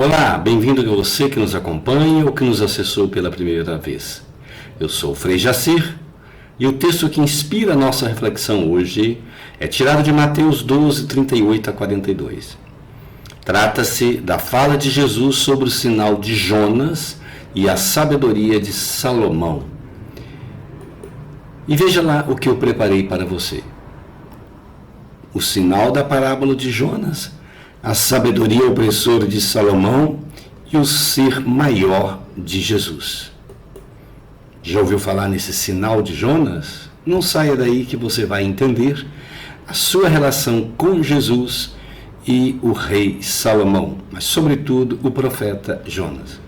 Olá, bem-vindo a você que nos acompanha ou que nos acessou pela primeira vez. Eu sou o Frei Jacir e o texto que inspira a nossa reflexão hoje é tirado de Mateus 12, 38 a 42. Trata-se da fala de Jesus sobre o sinal de Jonas e a sabedoria de Salomão. E veja lá o que eu preparei para você. O sinal da parábola de Jonas, a sabedoria opressora de Salomão e o ser maior de Jesus. Já ouviu falar nesse sinal de Jonas? Não saia daí que você vai entender a sua relação com Jesus e o rei Salomão, mas sobretudo o profeta Jonas.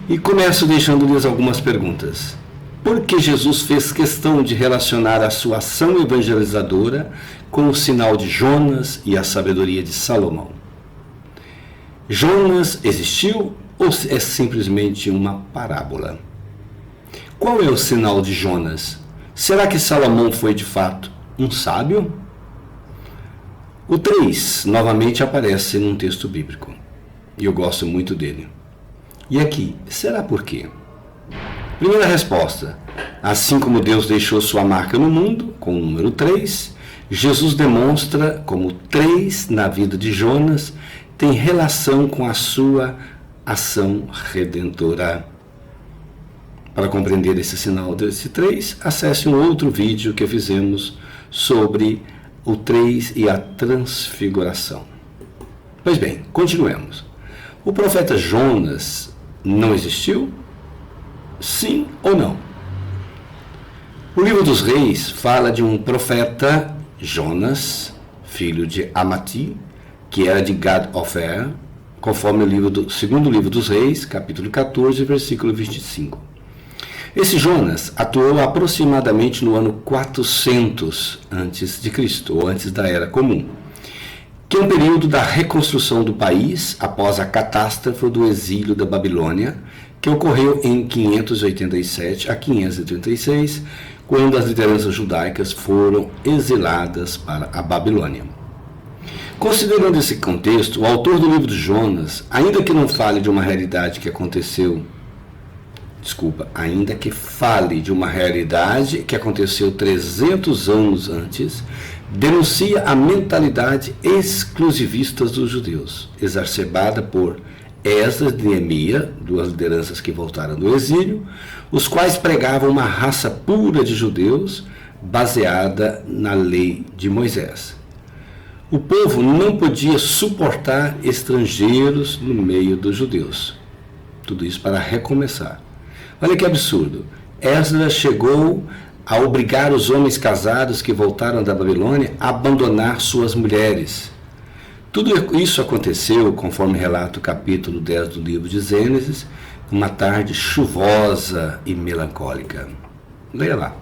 E começo deixando-lhes algumas perguntas. Por que Jesus fez questão de relacionar a sua ação evangelizadora com o sinal de Jonas e a sabedoria de Salomão? Jonas existiu ou é simplesmente uma parábola? Qual é o sinal de Jonas? Será que Salomão foi de fato um sábio? O 3 novamente aparece num texto bíblico e eu gosto muito dele. E aqui, será por quê? Primeira resposta: assim como Deus deixou sua marca no mundo, com o número 3, Jesus demonstra como o 3 na vida de Jonas tem relação com a sua ação redentora. Para compreender esse sinal desse 3, acesse um outro vídeo que fizemos sobre o 3 e a transfiguração. Pois bem, continuemos. O profeta Jonas não existiu? Sim ou não? O livro dos Reis fala de um profeta, Jonas, filho de Amati, que era de Gad-Ofer, conforme o segundo livro dos Reis, capítulo 14, versículo 25. Esse Jonas atuou aproximadamente no ano 400 a.C., ou antes da Era Comum, que é um período da reconstrução do país após a catástrofe do exílio da Babilônia, que ocorreu em 587 a 536, quando as lideranças judaicas foram exiladas para a Babilônia. Considerando esse contexto, o autor do livro de Jonas, ainda que fale de uma realidade que aconteceu 300 anos antes, denuncia a mentalidade exclusivista dos judeus, exacerbada por Esdras e Neemias, duas lideranças que voltaram do exílio, os quais pregavam uma raça pura de judeus baseada na lei de Moisés. O povo não podia suportar estrangeiros no meio dos judeus. Tudo isso para recomeçar. Olha que absurdo. Esdras chegou a obrigar os homens casados que voltaram da Babilônia a abandonar suas mulheres. Tudo isso aconteceu, conforme relata o capítulo 10 do livro de Gênesis, uma tarde chuvosa e melancólica. Leia lá.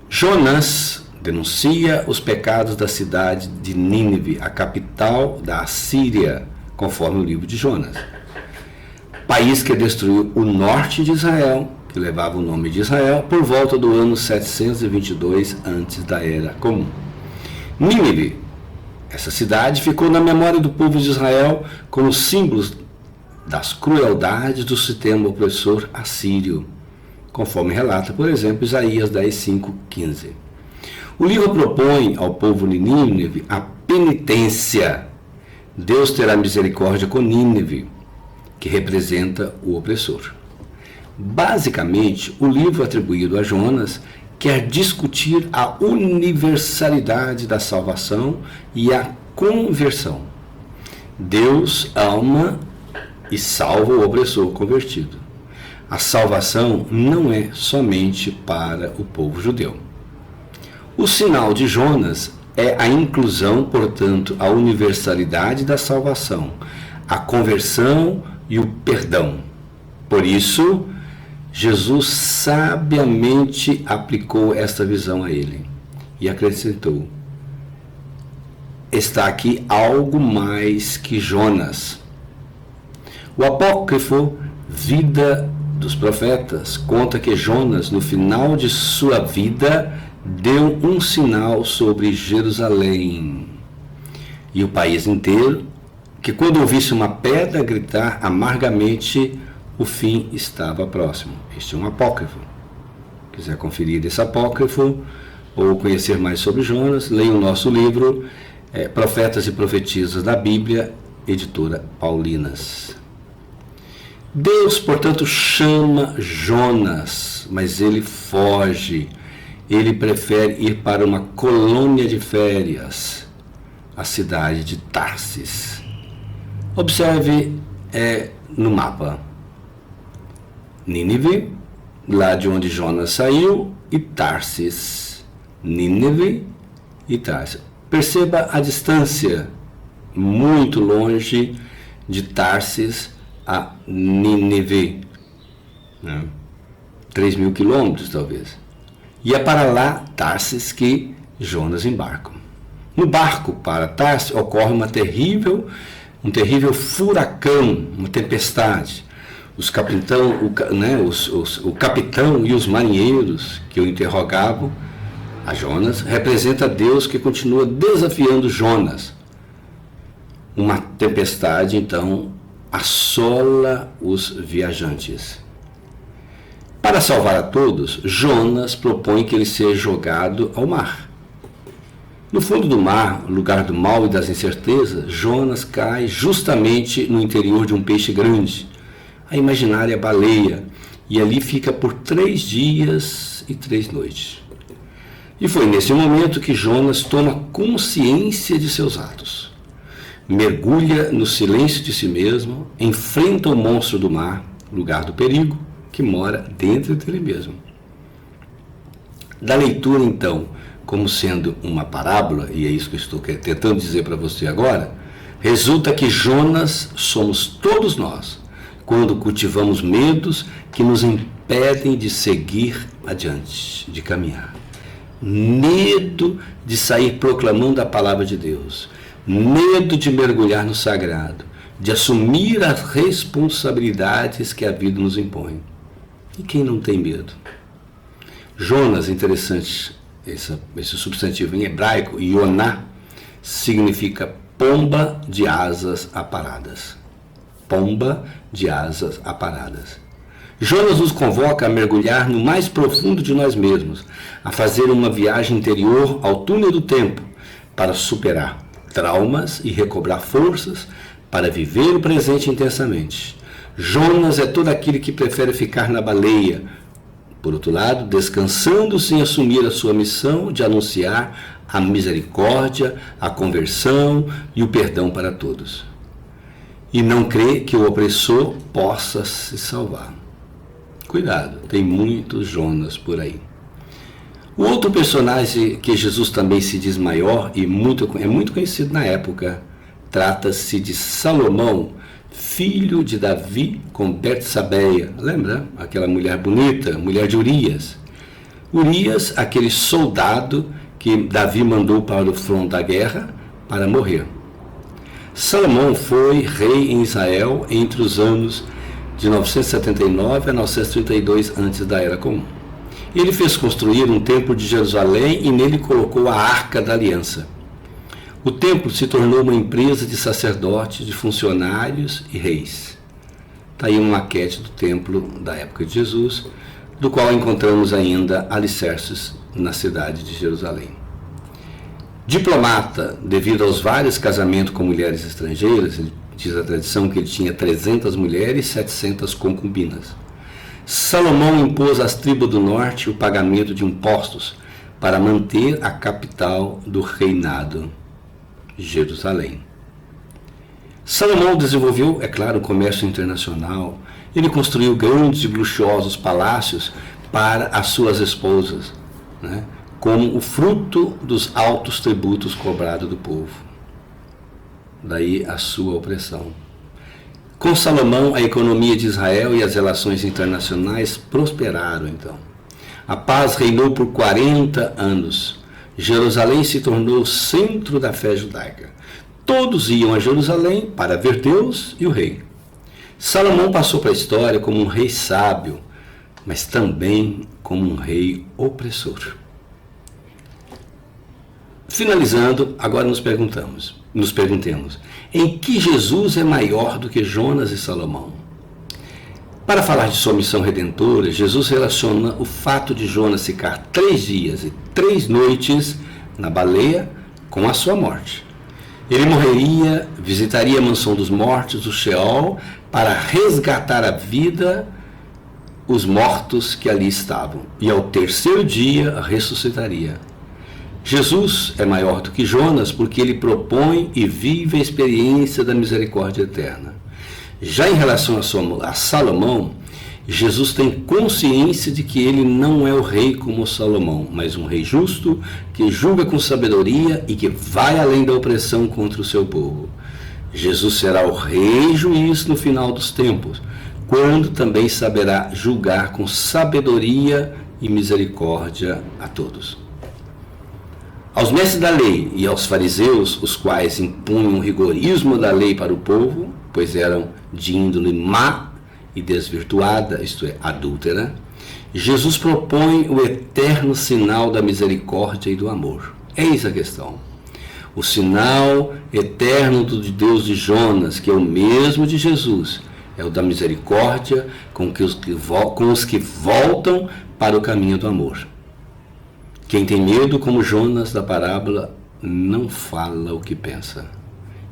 Jonas denuncia os pecados da cidade de Nínive, a capital da Assíria, conforme o livro de Jonas. País que destruiu o norte de Israel, que levava o nome de Israel, por volta do ano 722 antes da Era Comum. Nínive, essa cidade ficou na memória do povo de Israel como símbolos das crueldades do sistema opressor assírio, conforme relata, por exemplo, Isaías 10, 5, 15. O livro propõe ao povo de Nínive a penitência. Deus terá misericórdia com Nínive, que representa o opressor. Basicamente, o livro atribuído a Jonas quer discutir a universalidade da salvação e a conversão. Deus ama e salva o opressor convertido. A salvação não é somente para o povo judeu. O sinal de Jonas é a inclusão, portanto, a universalidade da salvação, a conversão e o perdão. Por isso, Jesus sabiamente aplicou esta visão a ele e acrescentou: está aqui algo mais que Jonas. O apócrifo Vida dos Profetas conta que Jonas, no final de sua vida, deu um sinal sobre Jerusalém. E o país inteiro que quando ouvisse uma pedra gritar amargamente, o fim estava próximo. Este é um apócrifo. Se quiser conferir esse apócrifo ou conhecer mais sobre Jonas, leia o nosso livro Profetas e Profetisas da Bíblia, editora Paulinas. Deus, portanto, chama Jonas, mas ele foge. Ele prefere ir para uma colônia de férias, a cidade de Tarsis. Observe no mapa. Nínive, lá de onde Jonas saiu, e Tarsis. Nínive e Tarsis. Perceba a distância, muito longe de Tarsis a Nínive. 3.000 quilômetros, talvez. E é para lá, Tarsis, que Jonas embarca. No barco para Tarsis ocorre um terrível furacão, uma tempestade. O capitão e os marinheiros que o interrogavam a Jonas representa Deus que continua desafiando Jonas. Uma tempestade, então, assola os viajantes. Para salvar a todos, Jonas propõe que ele seja jogado ao mar. No fundo do mar, lugar do mal e das incertezas, Jonas cai justamente no interior de um peixe grande, a imaginária baleia, e ali fica por 3 dias e 3 noites. E foi nesse momento que Jonas toma consciência de seus atos. Mergulha no silêncio de si mesmo, enfrenta o monstro do mar, lugar do perigo, que mora dentro dele mesmo. Da leitura, então, como sendo uma parábola, e é isso que eu estou tentando dizer para você agora, resulta que Jonas somos todos nós, quando cultivamos medos que nos impedem de seguir adiante, de caminhar. Medo de sair proclamando a palavra de Deus, medo de mergulhar no sagrado, de assumir as responsabilidades que a vida nos impõe. E quem não tem medo? Jonas, interessante, esse substantivo em hebraico, Yoná, significa pomba de asas aparadas. Pomba de asas aparadas. Jonas nos convoca a mergulhar no mais profundo de nós mesmos, a fazer uma viagem interior ao túnel do tempo, para superar traumas e recobrar forças para viver o presente intensamente. Jonas é todo aquele que prefere ficar na baleia, por outro lado, descansando sem assumir a sua missão de anunciar a misericórdia, a conversão e o perdão para todos. E não crê que o opressor possa se salvar. Cuidado, tem muitos Jonas por aí. O outro personagem que Jesus também se diz maior e é muito conhecido na época, trata-se de Salomão, filho de Davi com Betsabeia. Lembra? Aquela mulher bonita, mulher de Urias. Urias, aquele soldado que Davi mandou para o fronte da guerra para morrer. Salomão foi rei em Israel entre os anos de 979 a 932 antes da Era Comum. Ele fez construir um templo de Jerusalém e nele colocou a Arca da Aliança. O templo se tornou uma empresa de sacerdotes, de funcionários e reis. Está aí uma maquete do templo da época de Jesus, do qual encontramos ainda alicerces na cidade de Jerusalém. Diplomata, devido aos vários casamentos com mulheres estrangeiras, diz a tradição que ele tinha 300 mulheres e 700 concubinas. Salomão impôs às tribos do norte o pagamento de impostos para manter a capital do reinado, Jerusalém. Salomão desenvolveu, é claro, o comércio internacional. Ele construiu grandes e luxuosos palácios para as suas esposas, como o fruto dos altos tributos cobrados do povo. Daí a sua opressão. Com Salomão, a economia de Israel e as relações internacionais prosperaram, então. A paz reinou por 40 anos. Jerusalém se tornou o centro da fé judaica. Todos iam a Jerusalém para ver Deus e o rei. Salomão passou para a história como um rei sábio, mas também como um rei opressor. Finalizando, agora nos perguntemos, em que Jesus é maior do que Jonas e Salomão? Para falar de sua missão redentora, Jesus relaciona o fato de Jonas ficar 3 dias e 3 noites na baleia com a sua morte. Ele morreria, visitaria a mansão dos mortos, o Sheol, para resgatar a vida os mortos que ali estavam, e ao 3º dia ressuscitaria. Jesus é maior do que Jonas porque ele propõe e vive a experiência da misericórdia eterna. Já em relação a Salomão, Jesus tem consciência de que ele não é o rei como Salomão, mas um rei justo, que julga com sabedoria e que vai além da opressão contra o seu povo. Jesus será o rei juiz no final dos tempos, quando também saberá julgar com sabedoria e misericórdia a todos. Aos mestres da lei e aos fariseus, os quais impunham o rigorismo da lei para o povo, pois eram de índole má e desvirtuada, isto é, adúltera, Jesus propõe o eterno sinal da misericórdia e do amor. Eis a questão. O sinal eterno do Deus de Jonas, que é o mesmo de Jesus, é o da misericórdia com os que voltam para o caminho do amor. Quem tem medo, como Jonas da parábola, não fala o que pensa.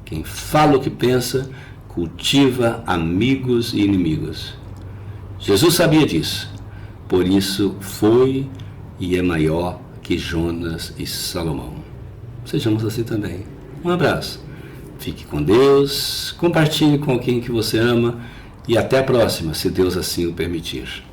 Quem fala o que pensa, cultiva amigos e inimigos. Jesus sabia disso, por isso foi e é maior que Jonas e Salomão. Sejamos assim também. Um abraço. Fique com Deus, compartilhe com alguém que você ama e até a próxima, se Deus assim o permitir.